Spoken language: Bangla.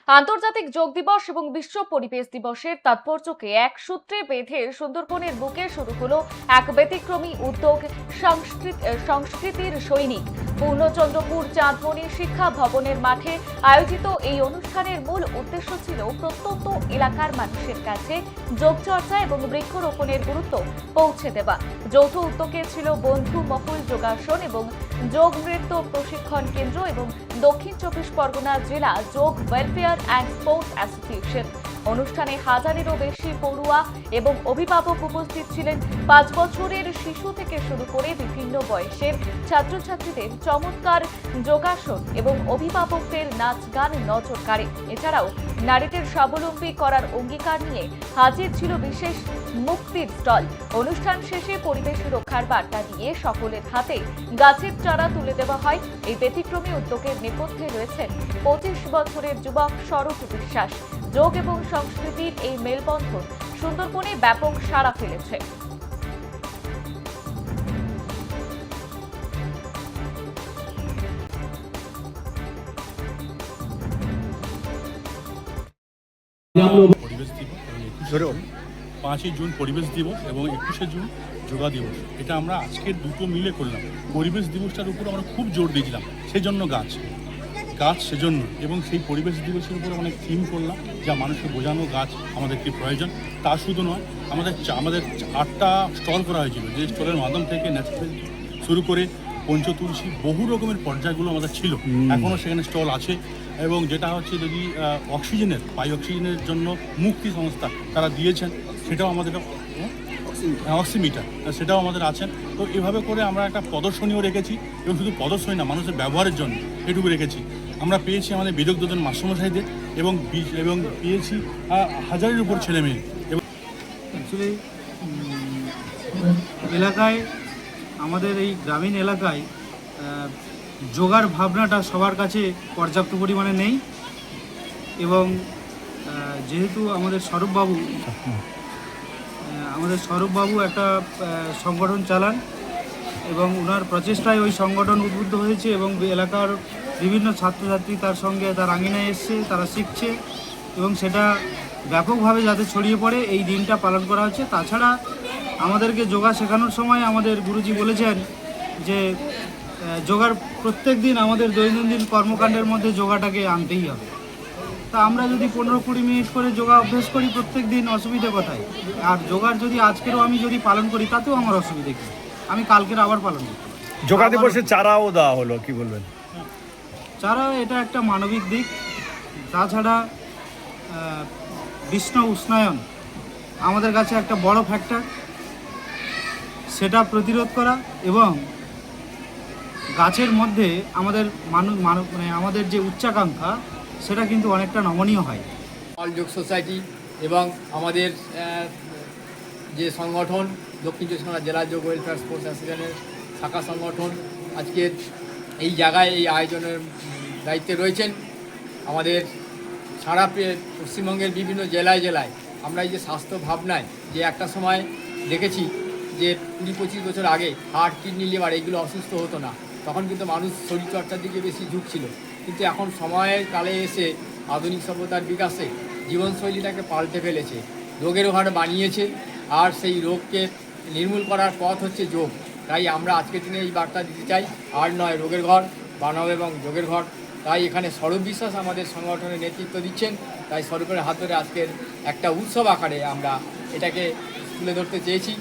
আন্তর্জাতিক যোগ দিবস এবং বিশ্ব পরিবেশ দিবসের তাৎপর্যকে এক সূত্রে বেঁধে সুন্দরবনের বুকে শুরু হলো এক ব্যতিক্রমী উদ্যোগ। সংস্কৃতির সৈনিক পূর্ণচন্দ্রপুর চাঁদমণি শিক্ষা ভবনের মাঠে আয়োজিত এই অনুষ্ঠানের মূল উদ্দেশ্য ছিল প্রত্যন্ত এলাকার মানুষের কাছে যোগচর্চা এবং বৃক্ষরোপণের গুরুত্ব পৌঁছে দেওয়া। যৌথ উদ্যোগে ছিল বন্ধু মহল যোগাসন এবং যোগ নৃত্য প্রশিক্ষণ কেন্দ্র এবং দক্ষিণ চব্বিশ পরগনা জেলা যোগ ওয়েলফেয়ার অ্যান্ড স্পোর্টস অ্যাসোসিয়েশন। অনুষ্ঠানে হাজারেরও বেশি পড়ুয়া এবং অভিভাবক উপস্থিত ছিলেন। 5 বছরের শিশু থেকে শুরু করে বিভিন্ন বয়সের ছাত্রছাত্রীদের চমৎকার যোগাসন এবং অভিভাবকদের নাচ গান নজর কাড়ে। এছাড়াও নারীদের স্বাবলম্বী করার অঙ্গীকার নিয়ে হাজির ছিল বিশেষ মুক্তির স্টল। অনুষ্ঠান শেষে পরিবেশ রক্ষার বার্তা দিয়ে সকলের হাতে গাছের চারা তুলে দেওয়া হয়। এই ব্যতিক্রমী উদ্যোগের নেপথ্যে রয়েছেন 25 বছরের যুবক স্বরূপ বিশ্বাস। যোগ এবং সংস্কৃতির এই মেলবন্ধন সুন্দরবনে ব্যাপক সাড়া ফেলেছে। পরিবেশ দিবস এবং 5ই জুন পরিবেশ দিবস এবং 21শে জুন যোগা দিবস, এটা আমরা আজকের দুটো মিলে করলাম। পরিবেশ দিবসটার উপর আমরা খুব জোর দিয়েছিলাম, সেজন্য গাছ সেজন্য, এবং সেই পরিবেশ দিবসের উপর অনেক থিম করলাম, যা মানুষকে বোঝানো গাছ আমাদের কি প্রয়োজন। তা শুধু নয়, আমাদের 8টা স্টল করা হয়েছিল, যে স্টলের মাধ্যম থেকে ন্যাচারাল শুরু করে পঞ্চতুলসী বহু রকমের পর্যায়গুলো আমাদের ছিল, এখনও সেখানে স্টল আছে। এবং যেটা হচ্ছে যদি অক্সিজেনের জন্য মুক্তি সংস্থা তারা দিয়েছেন, সেটাও আমাদের অক্সিমিটার, সেটাও আমাদের আছেন। তো এভাবে করে আমরা একটা প্রদর্শনীও রেখেছি, এবং শুধু প্রদর্শনী না, মানুষের ব্যবহারের জন্য এটুকু রেখেছি। আমরা পেয়েছি আমাদের বিদগ্ধদের মাস্টারমশাইদের এবং পেয়েছি হাজারের উপর ছেলে মেয়ে। এবং অ্যাকচুয়ালি এলাকায়, আমাদের এই গ্রামীণ এলাকায় যোগার ভাবনাটা সবার কাছে পর্যাপ্ত পরিমাণে নেই। এবং যেহেতু আমাদের স্বরূপবাবু একটা সংগঠন চালান, এবং ওনার প্রচেষ্টায় ওই সংগঠন উদ্বুদ্ধ হয়েছে, এবং এলাকার বিভিন্ন ছাত্রছাত্রী তার সঙ্গে তার আঙিনায় এসছে, তারা শিখছে, এবং সেটা ব্যাপকভাবে যাতে ছড়িয়ে পড়ে এই দিনটা পালন করা হচ্ছে। তাছাড়া আমাদেরকে যোগা শেখানোর সময় আমাদের গুরুজি বলেছেন যে যোগার প্রত্যেক দিন আমাদের দৈনন্দিন কর্মকাণ্ডের মধ্যে যোগাটাকে আনতেই হবে। তা আমরা যদি 15-20 মিনিট করে যোগা অভ্যেস করি প্রত্যেক দিন, অসুবিধে কোথায়? আর যোগার যদি আজকেরও আমি যদি পালন করি, তাতেও আমার অসুবিধে কি? আমি কালকের আবার পালন করতে পারি। যোগা দিবসে চারাও দেওয়া হলো, কি বলবেন? চারা এটা একটা মানবিক দিক। তাছাড়া বিশ্ব উষ্ণায়ন আমাদের কাছে একটা বড় ফ্যাক্টর, সেটা প্রতিরোধ করা, এবং গাছের মধ্যে আমাদের আমাদের যে উচ্চাকাঙ্ক্ষা, সেটা কিন্তু অনেকটা নমনীয় হয়। অল যোগ সোসাইটি এবং আমাদের যে সংগঠন দক্ষিণ চব্বিশ পরগনা জেলা যোগ ওয়েলফেয়ার স্পোর্টস অ্যাসোসিয়েশনের শাখা সংগঠন আজকের এই জায়গায় এই আয়োজনের দায়িত্বে রয়েছেন। আমাদের সারা পশ্চিমবঙ্গের বিভিন্ন জেলায় আমরা এই যে স্বাস্থ্য ভাবনায়, যে একটা সময় দেখেছি যে 20-25 বছর আগে হার্ট, কিডনি, লিভার এইগুলো অসুস্থ হতো না, তখন কিন্তু মানুষ শরীরচর্চার দিকে বেশি ঝুঁকছিল। কিন্তু এখন সময়ের কালে এসে আধুনিক সভ্যতার বিকাশে জীবনশৈলীটাকে পাল্টে ফেলেছে, রোগের হার বানিয়েছে, আর সেই রোগকে নির্মূল করার পথ হচ্ছে যোগ। তাই আমরা আজকের দিনে এই বার্তা দিতে চাই, আর নয় রোগের ঘর বানাও এবং যোগের ঘর। তাই এখানে স্বরূপ বিশ্বাস আমাদের সংগঠনের নেতৃত্ব দিচ্ছেন। তাই স্বরূপের হাত ধরে আজকের একটা উৎসব আকারে আমরা এটাকে তুলে ধরতে চেয়েছি।